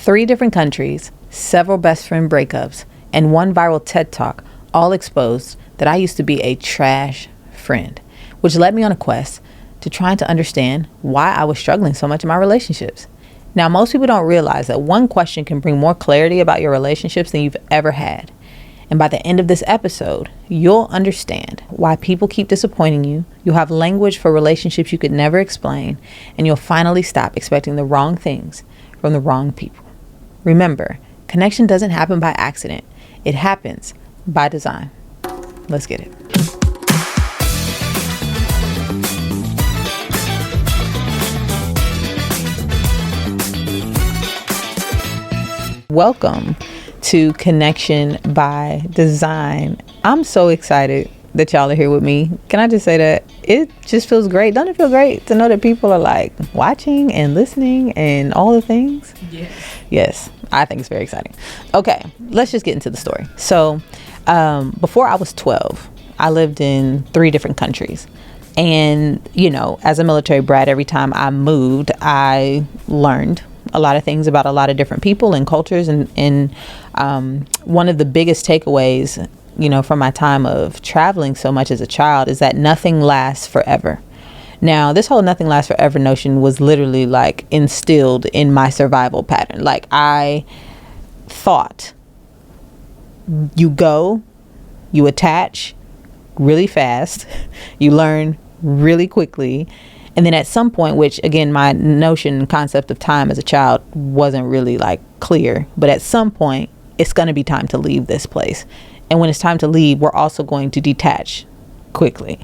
3 different countries, several best friend breakups, and 1 viral TED Talk all exposed that I used to be a trash friend, which led me on a quest to trying to understand why I was struggling so much in my relationships. Now, most people don't realize that one question can bring more clarity about your relationships than you've ever had. And by the end of this episode, you'll understand why people keep disappointing you. You'll have language for relationships you could never explain, and you'll finally stop expecting the wrong things from the wrong people. Remember, connection doesn't happen by accident. It happens by design. Let's get it. Welcome to Connection by Design. I'm so excited that y'all are here with me. Can I just say that it just feels great? Don't it feel great to know that people are like watching and listening and all the things? Yes, I think it's very exciting. Okay, let's just get into the story. So before I was 12, I lived in 3 different countries. And, you know, as a military brat, every time I moved, I learned a lot of things about a lot of different people and cultures. And one of the biggest takeaways, you know, from my time of traveling so much as a child is that nothing lasts forever. Now, this whole nothing lasts forever notion was literally like instilled in my survival pattern. Like I thought you go, you attach really fast, you learn really quickly. And then at some point, which again, my notion and concept of time as a child wasn't really like clear, but at some point it's going to be time to leave this place. And when it's time to leave, we're also going to detach quickly.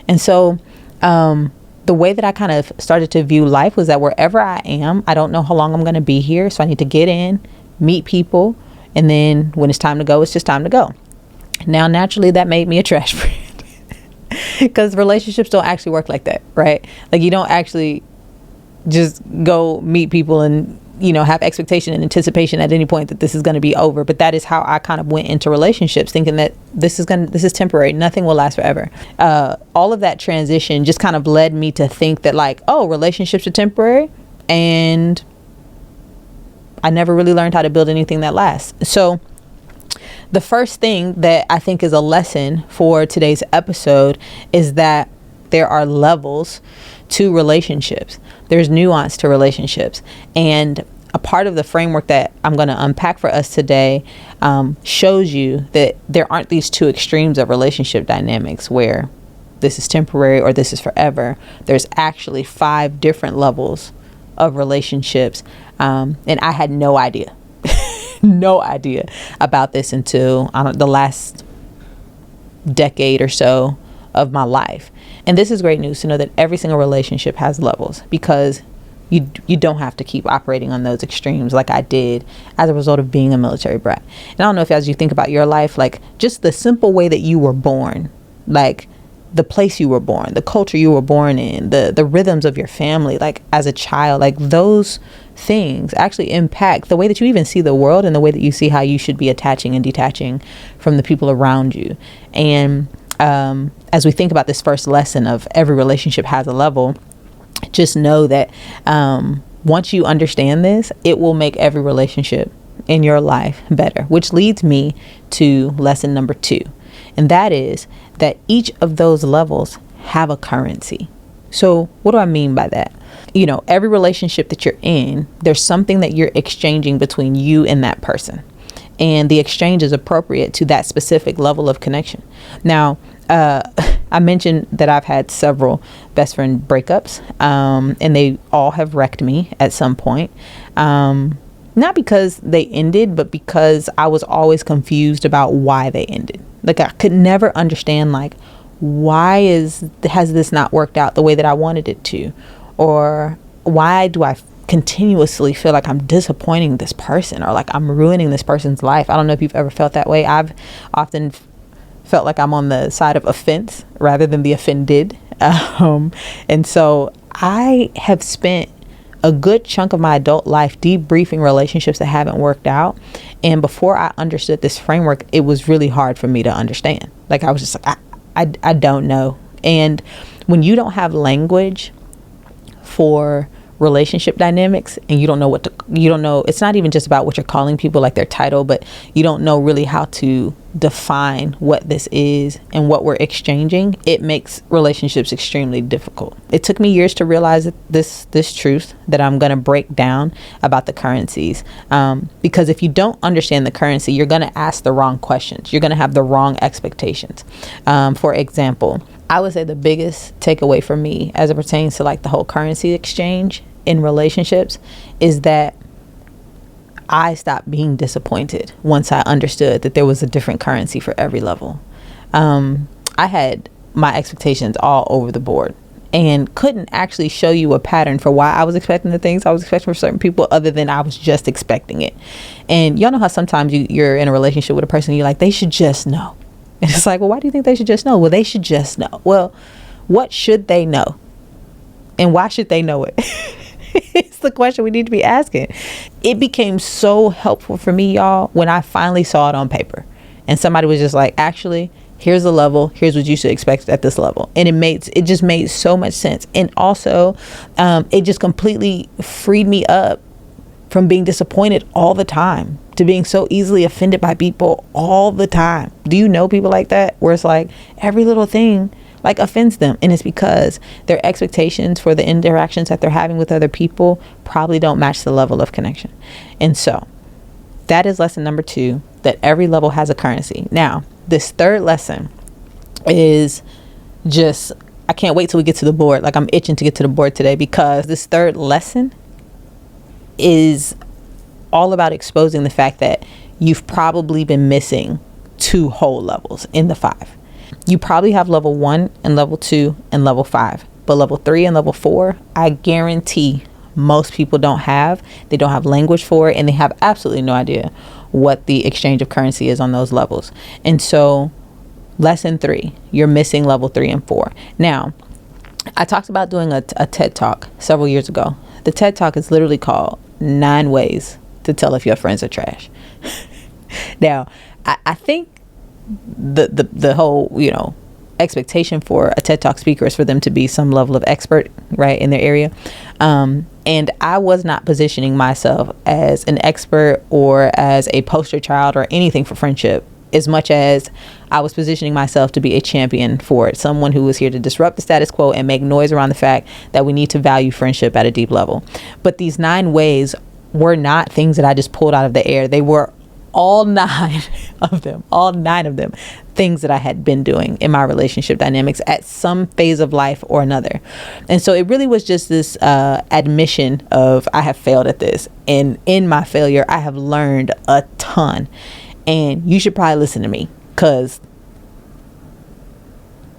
And so the way that I kind of started to view life was that wherever I am, I don't know how long I'm going to be here. So I need to get in, meet people. And then when it's time to go, it's just time to go. Now, naturally, that made me a trash friend. Because relationships don't actually work like that, right? Like you don't actually just go meet people and, you know, have expectation and anticipation at any point that this is going to be over. But that is how I kind of went into relationships, thinking that this is temporary. Nothing will last forever. All of that transition just kind of led me to think that like, oh, relationships are temporary. And I never really learned how to build anything that lasts. So the first thing that I think is a lesson for today's episode is that there are levels to relationships. There's nuance to relationships. And a part of the framework that I'm going to unpack for us today shows you that there aren't these 2 extremes of relationship dynamics where this is temporary or this is forever. There's actually 5 different levels of relationships. And I had no idea. No idea about this until the last decade or so of my life. And this is great news to know that every single relationship has levels, because you don't have to keep operating on those extremes like I did as a result of being a military brat. And I don't know if as you think about your life, like just the simple way that you were born, like the place you were born, the culture you were born in, the rhythms of your family, like as a child, like those things actually impact the way that you even see the world and the way that you see how you should be attaching and detaching from the people around you. And as we think about this first lesson of every relationship has a level, just know that once you understand this, it will make every relationship in your life better, which leads me to lesson number 2. And that is that each of those levels have a currency. So what do I mean by that? You know, every relationship that you're in, there's something that you're exchanging between you and that person. And the exchange is appropriate to that specific level of connection. Now, I mentioned that I've had several best friend breakups, and they all have wrecked me at some point. Not because they ended, but because I was always confused about why they ended. Like I could never understand, like, why has this not worked out the way that I wanted it to? Or why do I continuously feel like I'm disappointing this person, or like I'm ruining this person's life? I don't know if you've ever felt that way. I've often felt like I'm on the side of offense rather than the offended. And so I have spent a good chunk of my adult life debriefing relationships that haven't worked out. And before I understood this framework, it was really hard for me to understand. Like I was just like, I don't know. And when you don't have language for relationship dynamics, and you don't know it's not even just about what you're calling people, like their title, but you don't know really how to define what this is and what we're exchanging. It makes relationships extremely difficult. It took me years to realize this truth that I'm going to break down about the currencies, because if you don't understand the currency, you're going to ask the wrong questions. You're going to have the wrong expectations. For example, I would say the biggest takeaway for me as it pertains to like the whole currency exchange in relationships is that I stopped being disappointed once I understood that there was a different currency for every level. I had my expectations all over the board and couldn't actually show you a pattern for why I was expecting the things I was expecting for certain people, other than I was just expecting it. And y'all know how sometimes you're in a relationship with a person and you're like, they should just know. And it's like, well, why do you think they should just know? Well, they should just know. Well, what should they know? And why should they know it? It's the question we need to be asking. It became so helpful for me, y'all, when I finally saw it on paper. And somebody was just like, actually, here's the level. Here's what you should expect at this level. And it just made so much sense. And also, it just completely freed me up from being disappointed all the time to being so easily offended by people all the time. Do you know people like that? Where it's like every little thing like offends them. And it's because their expectations for the interactions that they're having with other people probably don't match the level of connection. And so that is lesson number 2, that every level has a currency. Now, this third lesson is just, I can't wait till we get to the board. Like, I'm itching to get to the board today, because this third lesson is all about exposing the fact that you've probably been missing 2 whole levels in the 5. You probably have level 1 and level 2 and level 5, but level 3 and level 4, I guarantee most people don't have. They don't have language for it, and they have absolutely no idea what the exchange of currency is on those levels. And so lesson 3, you're missing level 3 and 4. Now, I talked about doing a TED Talk several years ago. The TED Talk is literally called 9 Ways to Tell If Your Friends Are Trash. Now, I think the whole, expectation for a TED Talk speaker is for them to be some level of expert, right, in their area. And I was not positioning myself as an expert or as a poster child or anything for friendship, as much as I was positioning myself to be a champion for it, someone who was here to disrupt the status quo and make noise around the fact that we need to value friendship at a deep level. But these 9 ways were not things that I just pulled out of the air. They were all 9 of them, things that I had been doing in my relationship dynamics at some phase of life or another. And so it really was just this admission of, I have failed at this. And in my failure, I have learned a ton. And you should probably listen to me, because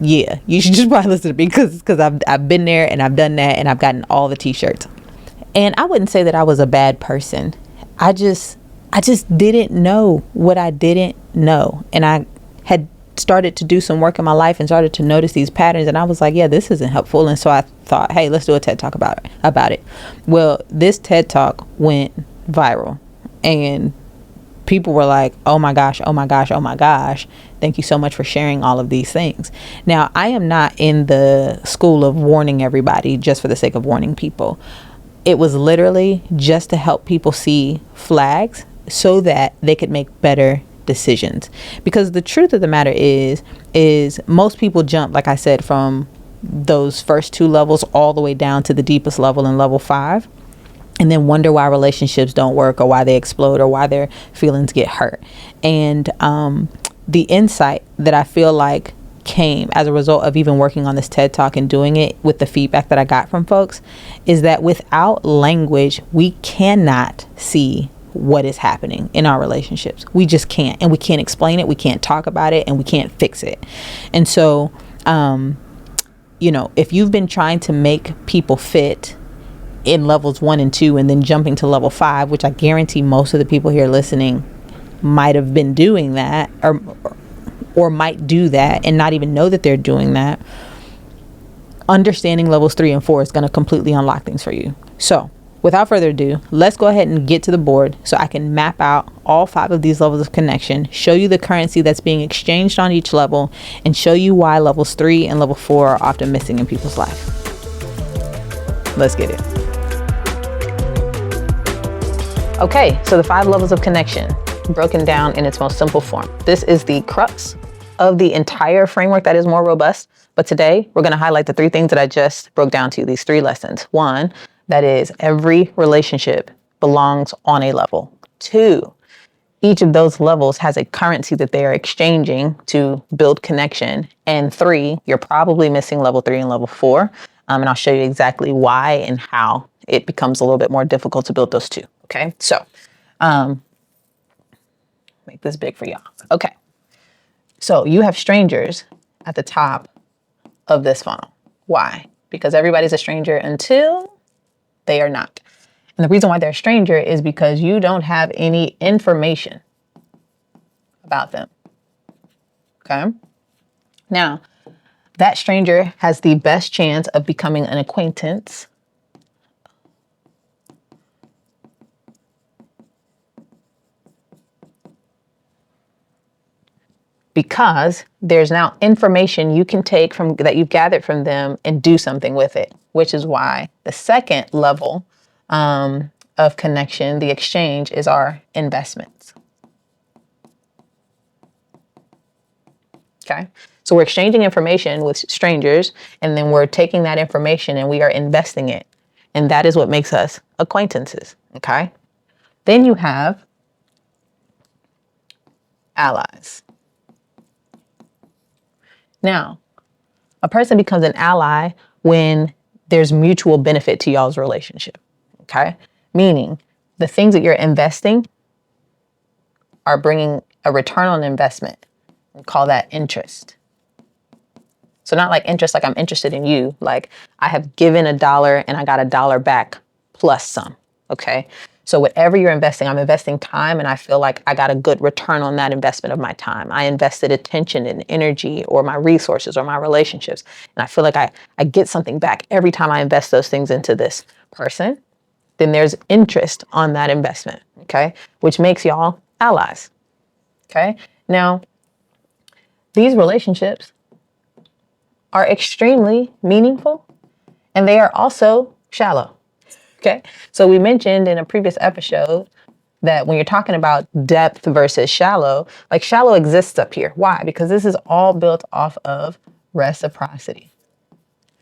you should just probably listen to me, because I've been there and I've done that, and I've gotten all the t-shirts. And I wouldn't say that I was a bad person. I just didn't know what I didn't know. And I had started to do some work in my life and started to notice these patterns. And I was like, yeah, this isn't helpful. And so I thought, hey, let's do a TED Talk about it. Well, this TED Talk went viral, and people were like, oh my gosh. Thank you so much for sharing all of these things. Now, I am not in the school of warning everybody just for the sake of warning people. It was literally just to help people see flags so that they could make better decisions. Because the truth of the matter is most people jump, like I said, from those first 2 levels all the way down to the deepest level in level 5, and then wonder why relationships don't work, or why they explode, or why their feelings get hurt. And the insight that I feel like came as a result of even working on this TED Talk and doing it with the feedback that I got from folks is that without language, we cannot see what is happening in our relationships. We just can't. And we can't explain it. We can't talk about it, and we can't fix it. And so, if you've been trying to make people fit in levels 1 and 2 and then jumping to level 5, which I guarantee most of the people here listening might have been doing that, or might do that and not even know that they're doing that, understanding levels 3 and 4 is going to completely unlock things for you. So without further ado, let's go ahead and get to the board so I can map out all 5 of these levels of connection, show you the currency that's being exchanged on each level, and show you why levels 3 and level 4 are often missing in people's life. Let's get it. Okay, so the 5 levels of connection, broken down in its most simple form. This is the crux of the entire framework that is more robust. But today we're going to highlight the 3 things that I just broke down to you, these 3 lessons. 1, that is every relationship belongs on a level. 2, each of those levels has a currency that they are exchanging to build connection. And 3, you're probably missing level 3 and level 4. And I'll show you exactly why and how it becomes a little bit more difficult to build those 2. Okay, so make this big for y'all. Okay, so you have strangers at the top of this funnel. Why? Because everybody's a stranger until they are not. And the reason why they're a stranger is because you don't have any information about them. Okay. Now, that stranger has the best chance of becoming an acquaintance because there's now information you can take from that you've gathered from them and do something with it, which is why the second level of connection, the exchange, is our investments. Okay. So we're exchanging information with strangers, and then we're taking that information and we are investing it. And that is what makes us acquaintances. Okay. Then you have allies. Now, a person becomes an ally when there's mutual benefit to y'all's relationship. Okay. Meaning the things that you're investing are bringing a return on investment. We call that interest. So not like interest, like I'm interested in you. Like I have given $1 and I got $1 back plus some. Okay. So whatever you're investing, I'm investing time and I feel like I got a good return on that investment of my time. I invested attention and energy or my resources or my relationships. And I feel like I get something back every time I invest those things into this person. Then there's interest on that investment. Okay. Which makes y'all allies. Okay. Now, these relationships are extremely meaningful and they are also shallow. Okay. So we mentioned in a previous episode that when you're talking about depth versus shallow, like shallow exists up here. Why? Because this is all built off of reciprocity.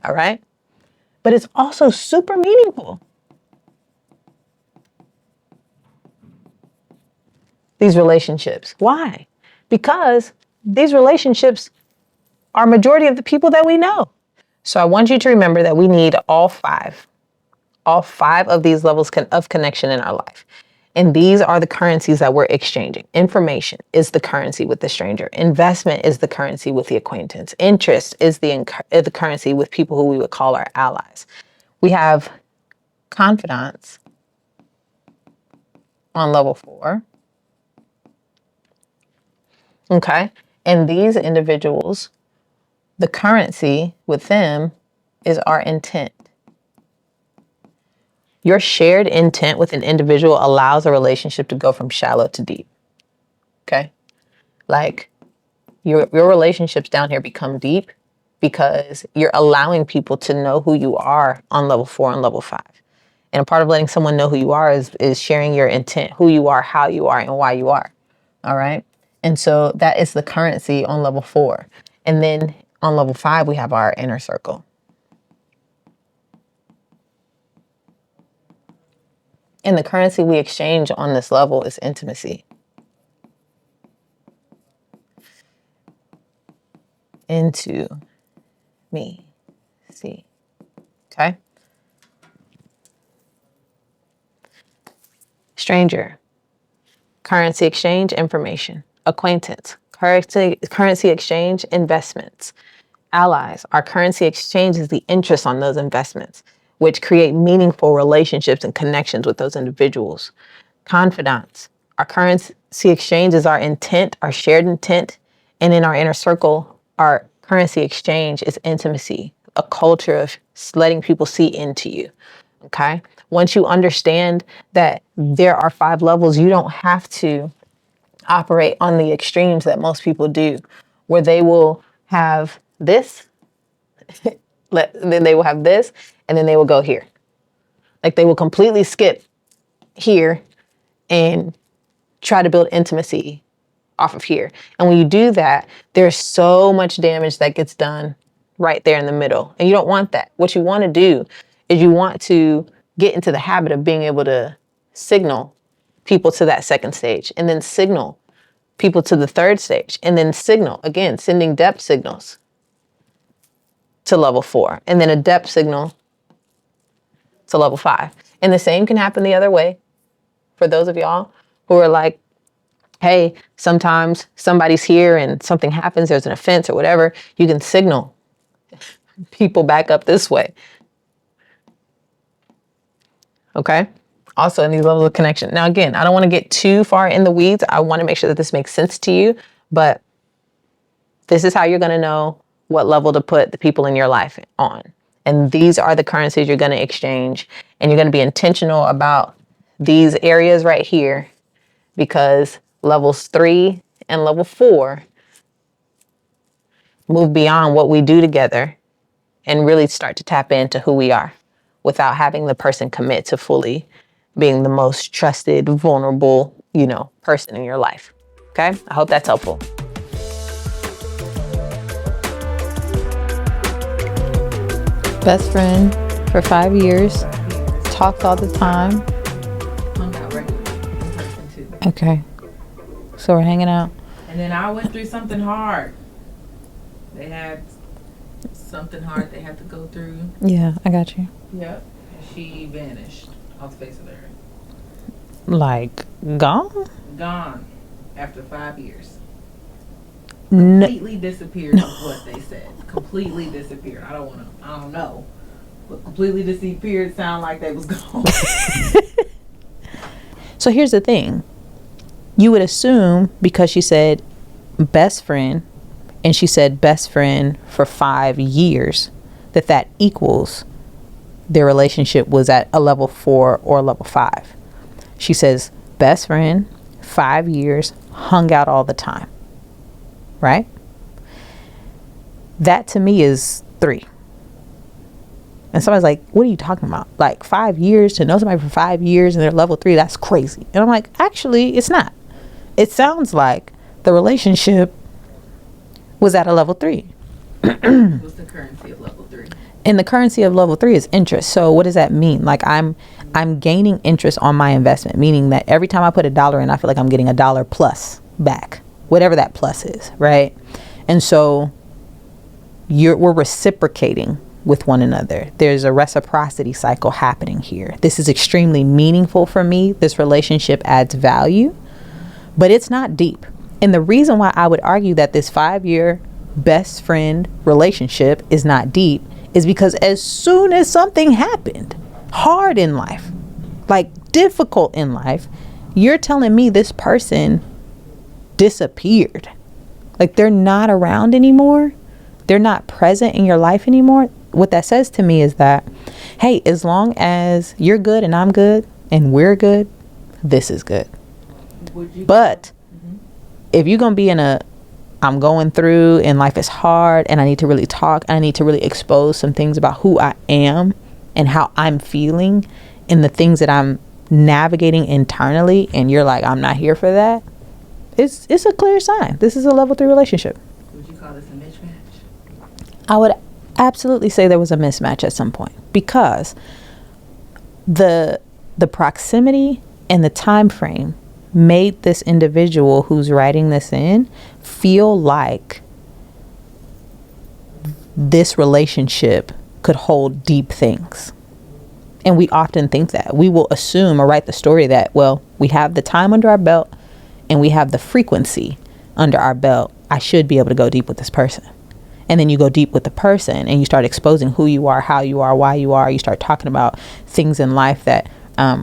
All right. But it's also super meaningful. These relationships. Why? Because these relationships are majority of the people that we know. So I want you to remember that we need all 5 of these levels of connection in our life. And these are the currencies that we're exchanging. Information is the currency with the stranger. Investment is the currency with the acquaintance. Interest is the currency with people who we would call our allies. We have confidants on level 4. Okay. And these individuals, the currency with them is our intent. Your shared intent with an individual allows a relationship to go from shallow to deep. Okay? Like your relationships down here become deep because you're allowing people to know who you are on level 4 and level 5. And a part of letting someone know who you are is sharing your intent, who you are, how you are, and why you are. All right? And so that is the currency on level 4. And then on level 5, we have our inner circle. And the currency we exchange on this level is intimacy. Into me. See. Okay. Stranger. Currency exchange, information. Acquaintance. Currency exchange, investments. Allies. Our currency exchange is the interest on those investments, which create meaningful relationships and connections with those individuals. Confidants. Our currency exchange is our intent, our shared intent. And in our inner circle, our currency exchange is intimacy, a culture of letting people see into you. Okay. Once you understand that there are 5 levels, you don't have to operate on the extremes that most people do, where they will have this, then they will have this, and then they will go here. Like they will completely skip here and try to build intimacy off of here. And when you do that, there's so much damage that gets done right there in the middle. And you don't want that. What you want to do is you want to get into the habit of being able to signal people to that second stage, and then signal people to the third stage, and then signal, again, sending depth signals to level 4, and then a depth signal to level 5. And the same can happen the other way for those of y'all who are like, hey, sometimes somebody's here and something happens, there's an offense or whatever, you can signal people back up this way. Okay? Also in these levels of connection. Now, again, I don't want to get too far in the weeds. I want to make sure that this makes sense to you, but this is how you're going to know what level to put the people in your life on. And these are the currencies you're going to exchange, and you're going to be intentional about these areas right here, because levels 3 and level 4 move beyond what we do together and really start to tap into who we are without having the person commit to fully being the most trusted, vulnerable, person in your life. Okay? I hope that's helpful. Best friend for 5 years. Talked all the time. Hung out regularly in person too. Okay. So we're hanging out. And then I went through something hard. They had something hard they had to go through. Yeah, I got you. Yep. And she vanished off the face of the earth. Like, gone? Gone after 5 years. Completely disappeared is what they said. Completely disappeared. I don't know. But completely disappeared sound like they was gone. So here's the thing. You would assume, because she said best friend, and she said best friend for 5 years, that equals their relationship was at a level 4 or level 5. She says best friend, 5 years, hung out all the time. Right? That to me is 3. And somebody's like, what are you talking about? Like 5 years, to know somebody for 5 years and they're level 3, that's crazy. And I'm like, actually, it's not. It sounds like the relationship was at a level 3. What's the currency of level 3? And the currency of level 3 is interest. So what does that mean? Like I'm gaining interest on my investment, meaning that every time I put $1 in, I feel like I'm getting $1 plus back, whatever that plus is, right? And so we're reciprocating with one another. There's a reciprocity cycle happening here. This is extremely meaningful for me. This relationship adds value, but it's not deep. And the reason why I would argue that this 5-year best friend relationship is not deep is because as soon as something happened hard in life, like difficult in life, you're telling me this person disappeared. Like they're not around anymore. They're not present in your life anymore. What that says to me is that, hey, as long as you're good and I'm good and we're good, this is good. But if you're going to be in I'm going through and life is hard and I need to really talk, and I need to really expose some things about who I am and how I'm feeling and the things that I'm navigating internally, and you're like, I'm not here for that, it's a clear sign. This is a level 3 relationship. Would you call this a mismatch? I would absolutely say there was a mismatch at some point, because the proximity and the time frame made this individual who's writing this in feel like this relationship could hold deep things. And we often think that. We will assume or write the story that, well, we have the time under our belt and we have the frequency under our belt. I should be able to go deep with this person. And then you go deep with the person and you start exposing who you are, how you are, why you are. You start talking about things in life that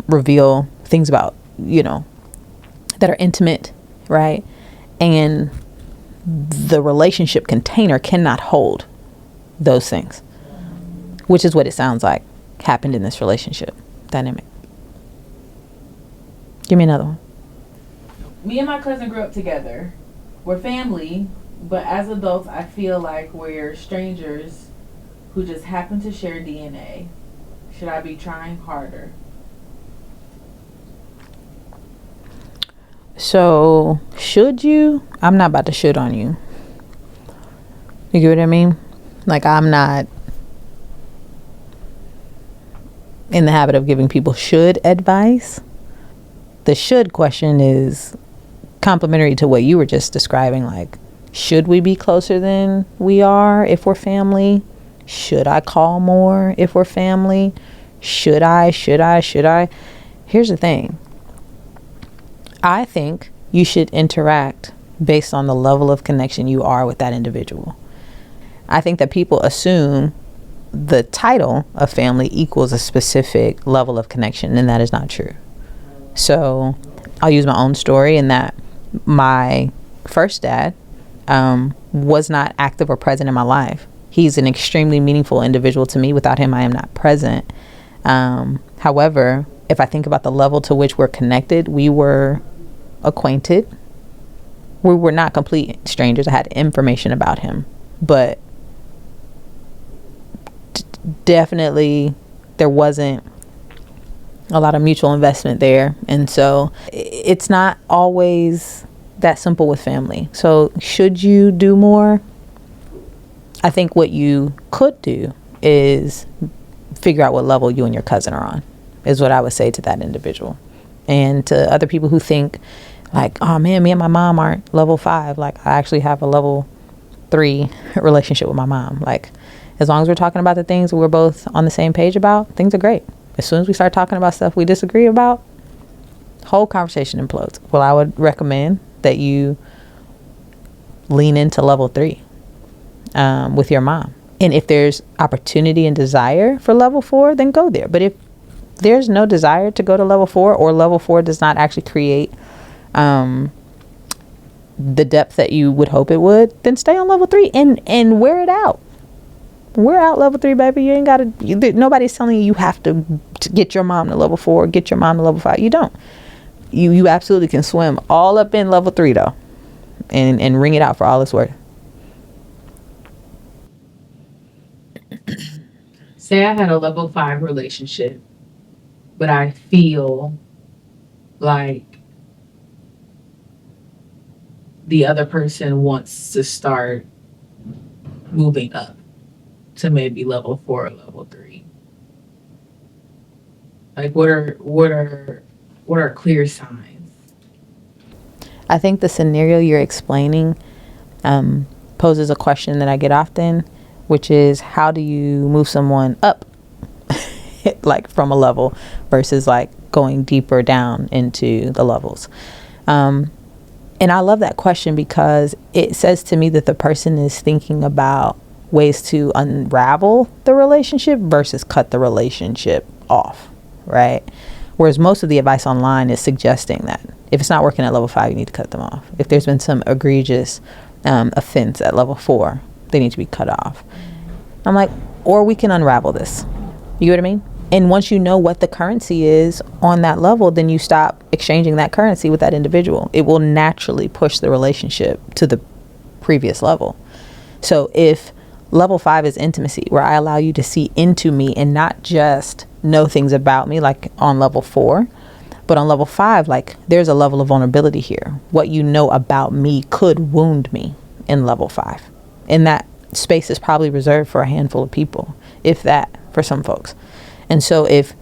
reveal things about, that are intimate, right? And the relationship container cannot hold those things, which is what it sounds like happened in this relationship dynamic. Give me another one. Me and my cousin grew up together. We're family, but as adults, I feel like we're strangers who just happen to share DNA. Should I be trying harder? So should you? I'm not about to should on you. You get what I mean? Like, I'm not in the habit of giving people should advice. The should question is complementary to what you were just describing. Like, should we be closer than we are if we're family? Should I call more if we're family? Should I? Here's the thing. I think you should interact based on the level of connection you are with that individual. I think that people assume the title of family equals a specific level of connection, and that is not true. So I'll use my own story in that my first dad was not active or present in my life. He's an extremely meaningful individual to me. Without him, I am not present. However, if I think about the level to which we're connected, we were acquainted. We were not complete strangers. I had information about him, but definitely there wasn't a lot of mutual investment there. And so it's not always that simple with family. So should you do more? I think what you could do is figure out what level you and your cousin are on, is what I would say to that individual. And to other people who think like, oh man, me and my mom aren't level 5. Like, I actually have a level 3 relationship with my mom. Like, as long as we're talking about the things we're both on the same page about, things are great. As soon as we start talking about stuff we disagree about, whole conversation implodes. Well, I would recommend that you lean into level 3 with your mom. And if there's opportunity and desire for level 4, then go there. But if there's no desire to go to level 4, or level 4 does not actually create the depth that you would hope it would, then stay on level 3 and wear it out. We're out level 3, baby. You ain't got to, nobody's telling you have to get your mom to level 4, get your mom to level 5. You don't. You absolutely can swim all up in level 3 though, and wring it out for all it's worth. Say I had a level 5 relationship, but I feel like the other person wants to start moving up to maybe level 4 or level 3. Like, what are clear signs? I think the scenario you're explaining poses a question that I get often, which is, how do you move someone up like from a level versus like going deeper down into the levels? And I love that question because it says to me that the person is thinking about ways to unravel the relationship versus cut the relationship off, right? Whereas most of the advice online is suggesting that if it's not working at level 5, you need to cut them off. If there's been some egregious offense at level 4, they need to be cut off. I'm like, or we can unravel this. You know what I mean? And once you know what the currency is on that level, then you stop exchanging that currency with that individual. It will naturally push the relationship to the previous level. So if level 5 is intimacy, where I allow you to see into me and not just know things about me, like on level 4, but on level 5, like there's a level of vulnerability here. What you know about me could wound me in level 5. And that space is probably reserved for a handful of people, if that, for some folks. And so if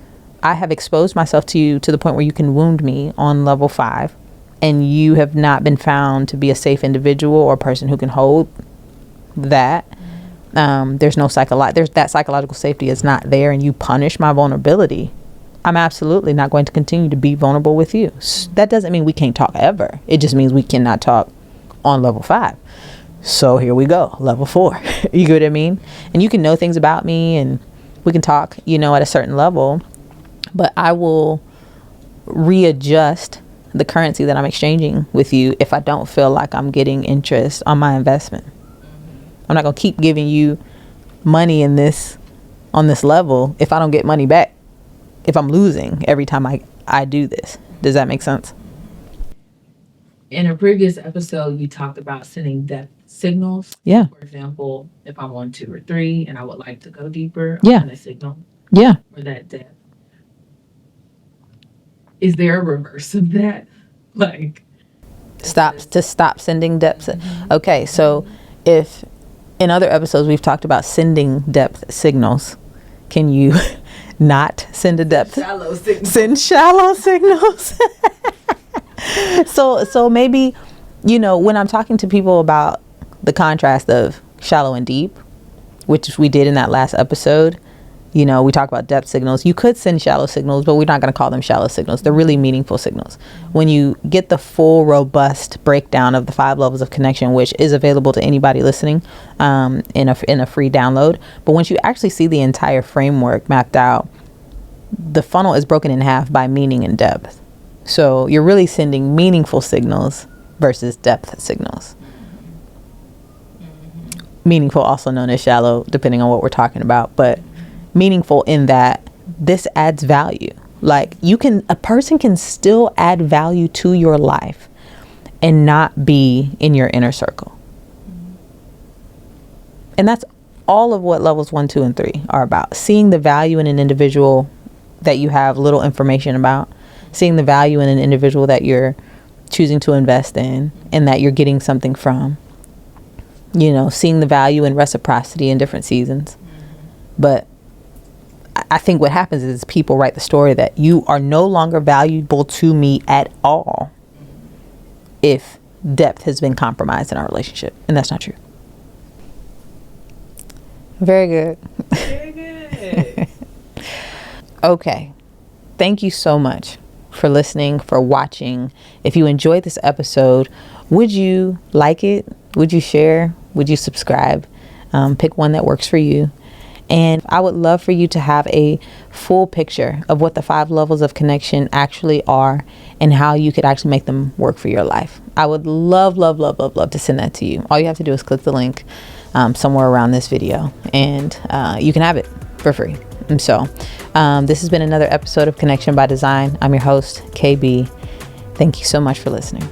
I have exposed myself to you to the point where you can wound me on level 5, and you have not been found to be a safe individual or a person who can hold that, there's no that psychological safety is not there, and you punish my vulnerability, I'm absolutely not going to continue to be vulnerable with you. That doesn't mean we can't talk ever. It just means we cannot talk on level 5. So here we go, level 4. You get what I mean? And you can know things about me, and we can talk, at a certain level, but I will readjust the currency that I'm exchanging with you if I don't feel like I'm getting interest on my investment. I'm not going to keep giving you money on this level if I don't get money back, if I'm losing every time I do this. Does that make sense? In a previous episode, you talked about sending depth signals. Yeah. For example, if I'm on 2 or 3 and I would like to go deeper, Yeah. I'm going to signal Yeah. for that depth. Is there a reverse of that? Like, Stop sending depth. Okay, so if in other episodes we've talked about sending depth signals, can you not send a depth? Send shallow signals. So maybe, you know, when I'm talking to people about the contrast of shallow and deep, which we did in that last episode, you know, we talk about depth signals. You could send shallow signals, but we're not going to call them shallow signals. They're really meaningful signals. When you get the full, robust breakdown of the 5 levels of connection, which is available to anybody listening in a free download. But once you actually see the entire framework mapped out, the funnel is broken in half by meaning and depth. So you're really sending meaningful signals versus depth signals. Meaningful, also known as shallow, depending on what we're talking about, but meaningful in that this adds value. Like a person can still add value to your life and not be in your inner circle. And that's all of what levels 1, 2, and 3 are about. Seeing the value in an individual that you have little information about, seeing the value in an individual that you're choosing to invest in and that you're getting something from, you know, seeing the value in reciprocity in different seasons. But I think what happens is people write the story that you are no longer valuable to me at all if depth has been compromised in our relationship. And that's not true. Very good. Very good. Okay. Thank you so much for listening, for watching. If you enjoyed this episode, would you like it? Would you share? Would you subscribe? Pick one that works for you. And I would love for you to have a full picture of what the 5 levels of connection actually are and how you could actually make them work for your life. I would love to send that to you. All you have to do is click the link somewhere around this video and you can have it for free. And so this has been another episode of Connection by Design. I'm your host, KB. Thank you so much for listening.